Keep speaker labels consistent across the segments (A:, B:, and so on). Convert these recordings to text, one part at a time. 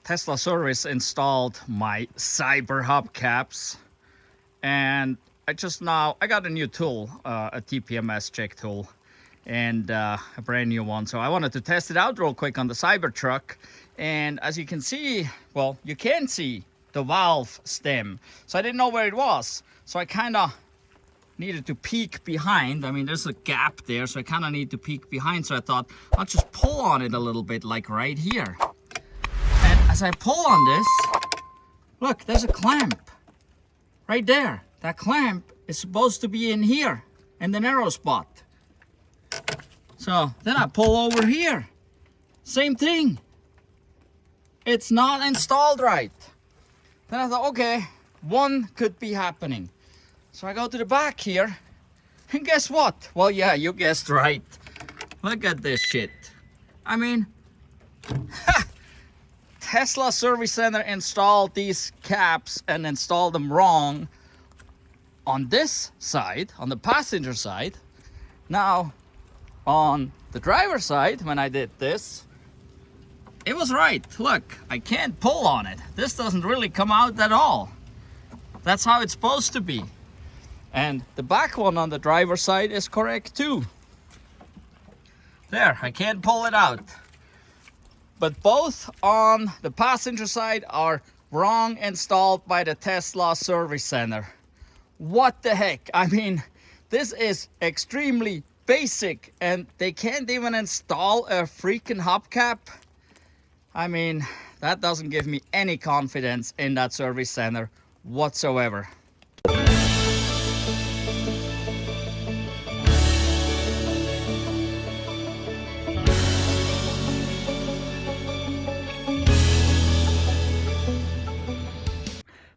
A: Tesla service installed my Cybercaps, and I got a new tool, a TPMS check tool, and a brand new one. So I wanted to test it out real quick on the Cybertruck. And as you can see, well, you can see the valve stem. So I didn't know where it was. So I kind of needed to peek behind. I mean, there's a gap there, so I kind of need to peek behind. So I thought I'll just pull on it a little bit, like right here. And as I pull on this, look, there's a clamp right there. That clamp is supposed to be in here, in the narrow spot. So then I pull over here. Same thing. It's not installed right. Then I thought, okay, one could be happening. So I go to the back here, and guess what? Well, yeah, you guessed right. Look at this shit. I mean, Tesla Service Center installed these caps and installed them wrong on this side, on the passenger side. Now, on the driver's side, when I did this, it was right. Look, I can't pull on it. This doesn't really come out at all. That's how it's supposed to be. And the back one on the driver's side is correct too. There, I can't pull it out. But both on the passenger side are wrong installed by the Tesla Service Center. What the heck? I mean, this is extremely basic, and they can't even install a freaking hubcap. I mean, that doesn't give me any confidence in that service center whatsoever.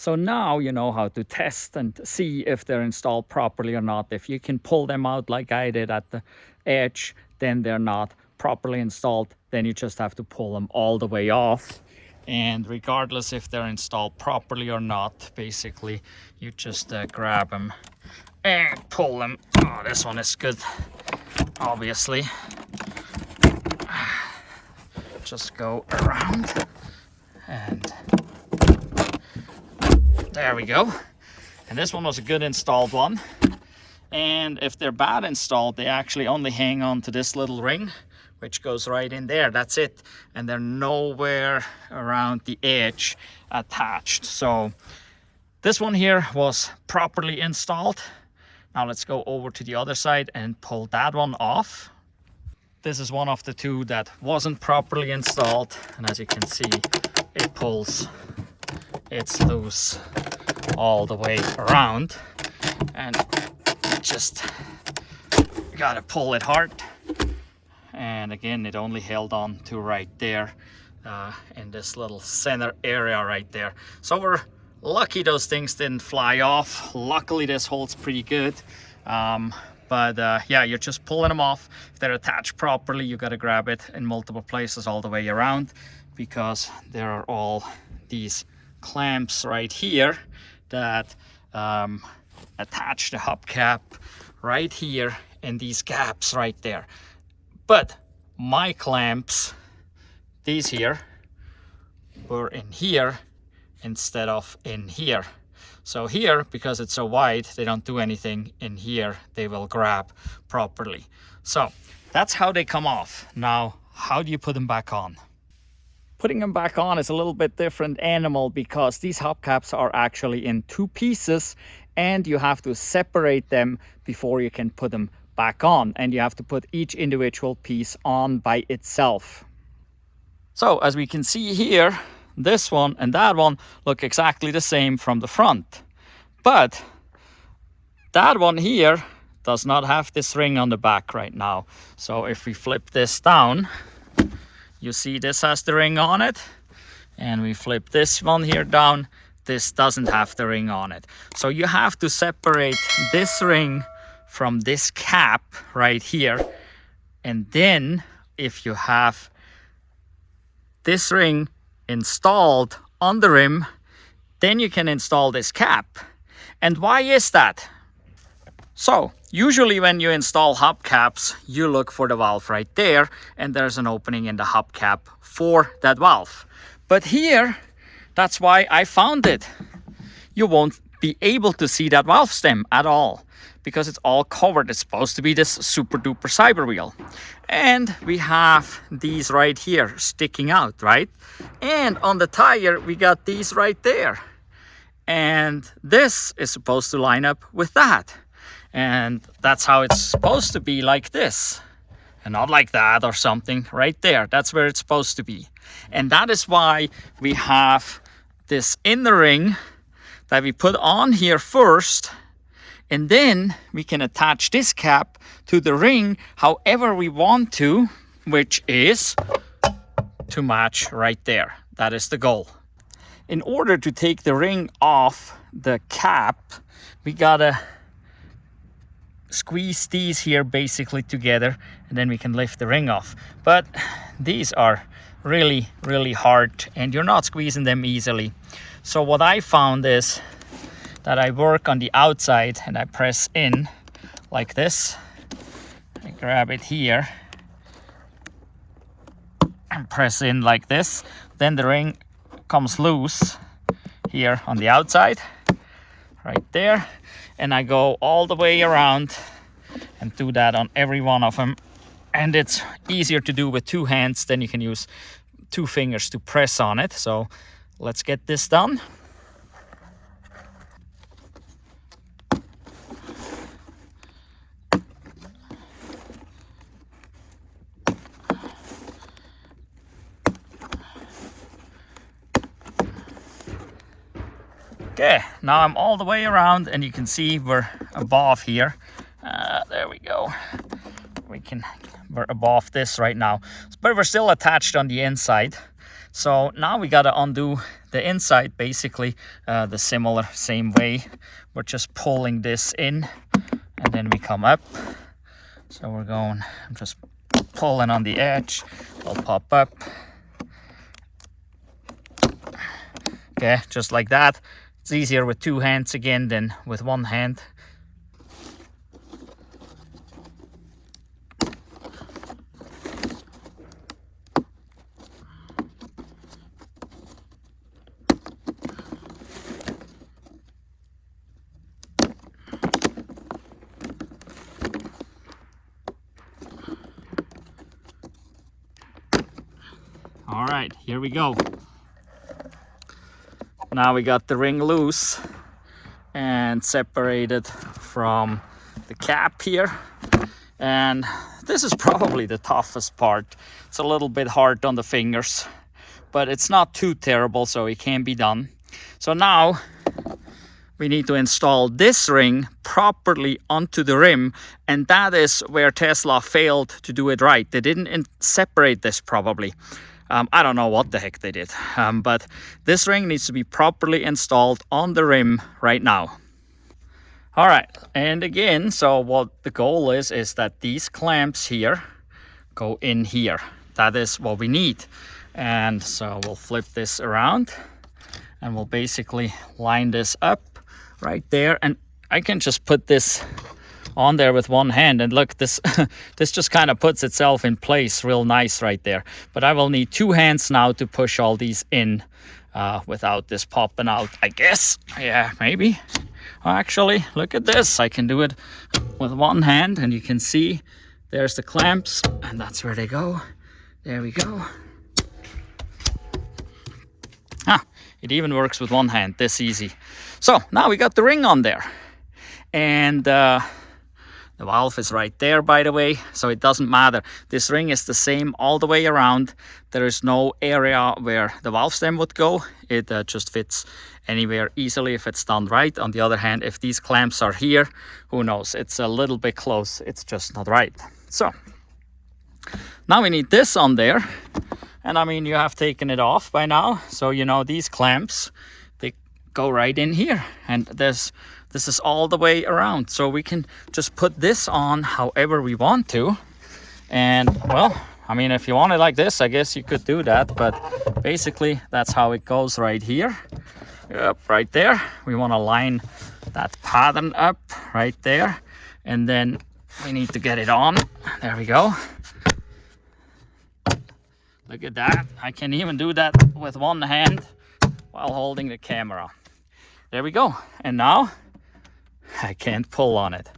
A: So now you know how to test and see if they're installed properly or not. If you can pull them out like I did at the edge, then they're not properly installed. Then you just have to pull them all the way off. And regardless if they're installed properly or not, basically you just grab them and pull them. Oh, this one is good, obviously. Just go around and there we go. And this one was a good installed one. And if they're bad installed, they actually only hang on to this little ring, which goes right in there. That's it. And they're nowhere around the edge attached. So this one here was properly installed. Now let's go over to the other side and pull that one off. This is one of the two that wasn't properly installed. And as you can see, it pulls. It's loose all the way around, and just gotta pull it hard. And again, it only held on to right there in this little center area right there. So we're lucky those things didn't fly off. Luckily this holds pretty good. Yeah, you're just pulling them off. If they're attached properly, you gotta grab it in multiple places all the way around, because there are all these clamps right here that attach the hubcap right here in these gaps right there. But my clamps, these here, were in here instead of in here. So here, because it's so wide, they don't do anything. In here, they will grab properly. So that's how they come off. Now, how do you put them back on? Putting them back on is a little bit different animal, because these hubcaps are actually in two pieces and you have to separate them before you can put them back on, and you have to put each individual piece on by itself. So as we can see here, this one and that one look exactly the same from the front, but that one here does not have this ring on the back right now. So if we flip this down, you see this has the ring on it, and we flip this one here down, this doesn't have the ring on it. So you have to separate this ring from this cap right here. And then if you have this ring installed on the rim, then you can install this cap. And why is that? So usually when you install hubcaps, you look for the valve right there, and there's an opening in the hubcap for that valve. But here, that's why I found it. You won't be able to see that valve stem at all because it's all covered. It's supposed to be this super duper cyber wheel. And we have these right here sticking out, right? And on the tire, we got these right there. And this is supposed to line up with that. And that's how it's supposed to be, like this. And not like that or something, right there. That's where it's supposed to be. And that is why we have this inner ring that we put on here first. And then we can attach this cap to the ring however we want to, which is to match right there. That is the goal. In order to take the ring off the cap, we gotta squeeze these here basically together, and then we can lift the ring off. But these are really, really hard, and you're not squeezing them easily. So what I found is that I work on the outside and I press in like this. I grab it here and press in like this. Then the ring comes loose here on the outside, right there. And I go all the way around and do that on every one of them. And it's easier to do with two hands, then you can use two fingers to press on it. So let's get this done. Okay, now I'm all the way around and you can see we're above here. There we go. We're above this right now, but we're still attached on the inside. So now we gotta undo the inside basically the same way. We're just pulling this in and then we come up. So I'm just pulling on the edge, it'll pop up. Okay, just like that. It's easier with two hands again than with one hand. All right, here we go. Now we got the ring loose and separated from the cap here. And this is probably the toughest part. It's a little bit hard on the fingers, but it's not too terrible, so it can be done. So now we need to install this ring properly onto the rim, and that is where Tesla failed to do it right. They didn't separate this probably. I don't know what the heck they did, but this ring needs to be properly installed on the rim right now. All right, and again, so what the goal is that these clamps here go in here. That is what we need. And so we'll flip this around and we'll basically line this up right there. And I can just put this on there with one hand, and look, this this just kind of puts itself in place real nice right there. But I will need two hands now to push all these in without this popping out, I guess. Yeah, maybe. Actually, look at this. I can do it with one hand, and you can see there's the clamps, and that's where they go. There we go. It even works with one hand, this easy. So now we got the ring on there, and the valve is right there, by the way, so it doesn't matter. This ring is the same all the way around. There is no area where the valve stem would go. It just fits anywhere easily if it's done right. On the other hand, if these clamps are here, who knows? It's a little bit close. It's just not right. So now we need this on there. And I mean, you have taken it off by now. So, you know, these clamps, they go right in here. And this is all the way around. So we can just put this on however we want to. And, well, I mean, if you want it like this, I guess you could do that. But basically, that's how it goes right here. Yep, right there. We want to line that pattern up right there. And then we need to get it on. There we go. Look at that. I can even do that with one hand while holding the camera. There we go. And now I can't pull on it.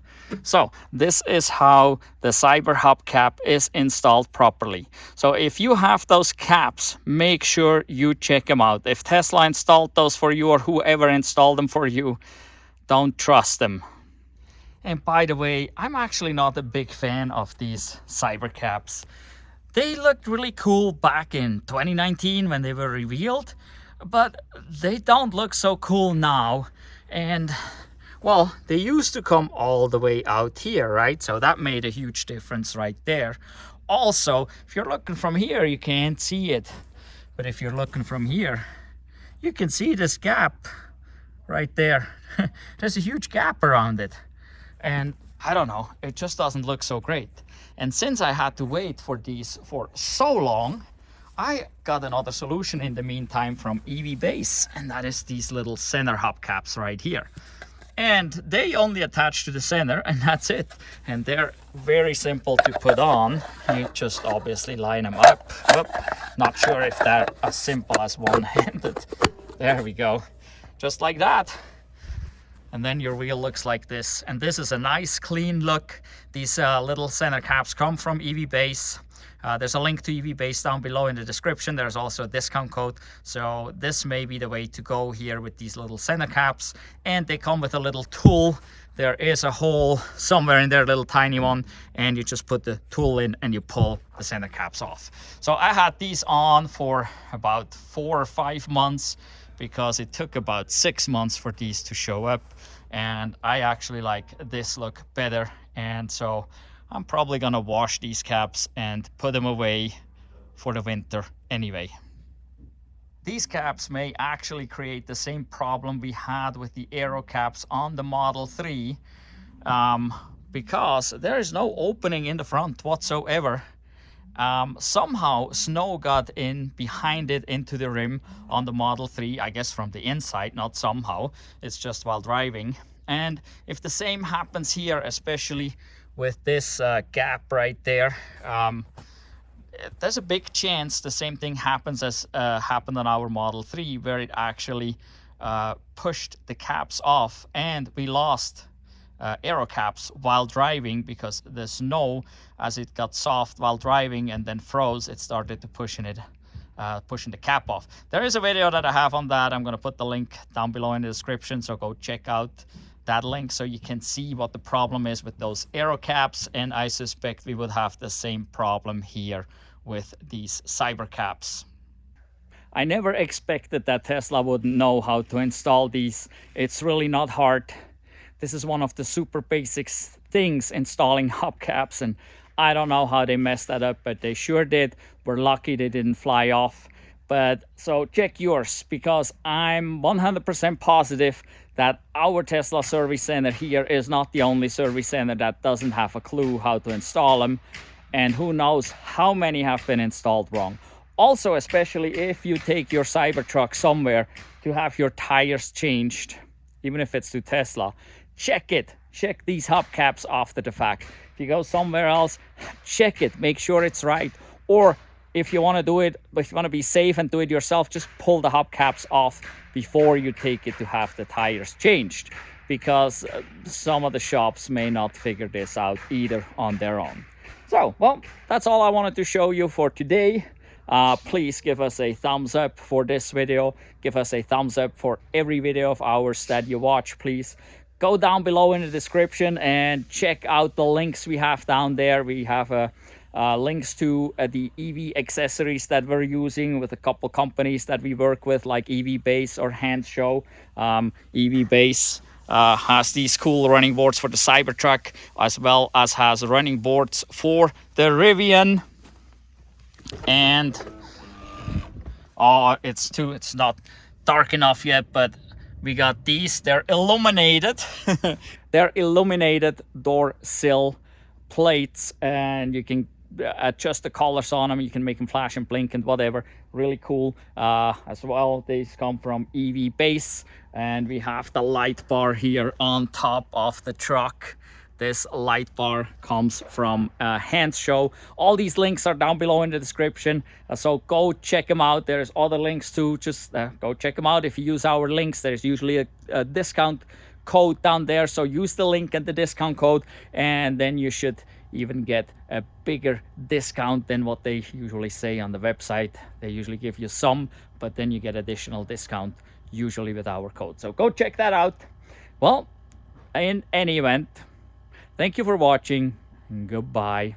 A: So this is how the Cyber hubcap is installed properly. So if you have those caps, make sure you check them out. If Tesla installed those for you or whoever installed them for you, don't trust them. And by the way, I'm actually not a big fan of these Cybercaps. They looked really cool back in 2019 when they were revealed, but they don't look so cool now. And well, they used to come all the way out here, right? So that made a huge difference right there. Also, if you're looking from here, you can't see it. But if you're looking from here, you can see this gap right there. There's a huge gap around it. And I don't know, it just doesn't look so great. And since I had to wait for these for so long, I got another solution in the meantime from EVBASE, and that is these little center hubcaps right here. And they only attach to the center, and that's it. And they're very simple to put on. You just obviously line them up. Not sure if they're as simple as one-handed. There we go. Just like that. And then your wheel looks like this. And this is a nice clean look. These little center caps come from EVBASE. There's a link to EVBASE down below in the description. There's also a discount code. So this may be the way to go here with these little center caps. And they come with a little tool. There is a hole somewhere in there, a little tiny one. And you just put the tool in and you pull the center caps off. So I had these on for about 4 or 5 months because it took about 6 months for these to show up. And I actually like this look better. And so I'm probably gonna wash these caps and put them away for the winter anyway. These caps may actually create the same problem we had with the aero caps on the Model 3 because there is no opening in the front whatsoever. Somehow snow got in behind it into the rim on the Model 3, I guess from the inside, not somehow, it's just while driving. And if the same happens here, especially with this gap right there, there's a big chance the same thing happens as happened on our Model 3, where it actually pushed the caps off and we lost aero caps while driving because the snow, as it got soft while driving and then froze, it started to pushing the cap off. There is a video that I have on that. I'm going to put the link down below in the description, so go check out that link so you can see what the problem is with those aero caps. And I suspect we would have the same problem here with these Cybercaps. I never expected that Tesla would know how to install these. It's really not hard. This is one of the super basic things, installing hubcaps, and I don't know how they messed that up, but they sure did. We're lucky they didn't fly off. But so check yours, because I'm 100% positive that our Tesla service center here is not the only service center that doesn't have a clue how to install them. And who knows how many have been installed wrong. Also, especially if you take your Cybertruck somewhere to have your tires changed, even if it's to Tesla, check it. Check these hubcaps after the fact. If you go somewhere else, check it. Make sure it's right. Or if you want to do it, if you want to be safe and do it yourself, just pull the hubcaps off before you take it to have the tires changed, because some of the shops may not figure this out either on their own. So, well, that's all I wanted to show you for today. Please give us a thumbs up for this video. Give us a thumbs up for every video of ours that you watch, please. Go down below in the description and check out the links we have down there. We have links to the EV accessories that we're using with a couple companies that we work with, like EVBASE or Handshow. EVBASE has these cool running boards for the Cybertruck, as well as has running boards for the Rivian. And it's not dark enough yet, but we got these. They're illuminated. They're illuminated door sill plates, and you can adjust the colors on them. You can make them flash and blink and whatever. Really cool. As well, these come from EVBASE, and we have the light bar here on top of the truck This light bar comes from Hans Show. All these links are down below in the description, so go check them out. There's other links too. Just go check them out. If you use our links, there's usually a discount code down there, so use the link and the discount code, and then you should even get a bigger discount than what they usually say on the website. They usually give you some, but then you get additional discount usually with our code. So go check that out. Well, in any event, thank you for watching. Goodbye.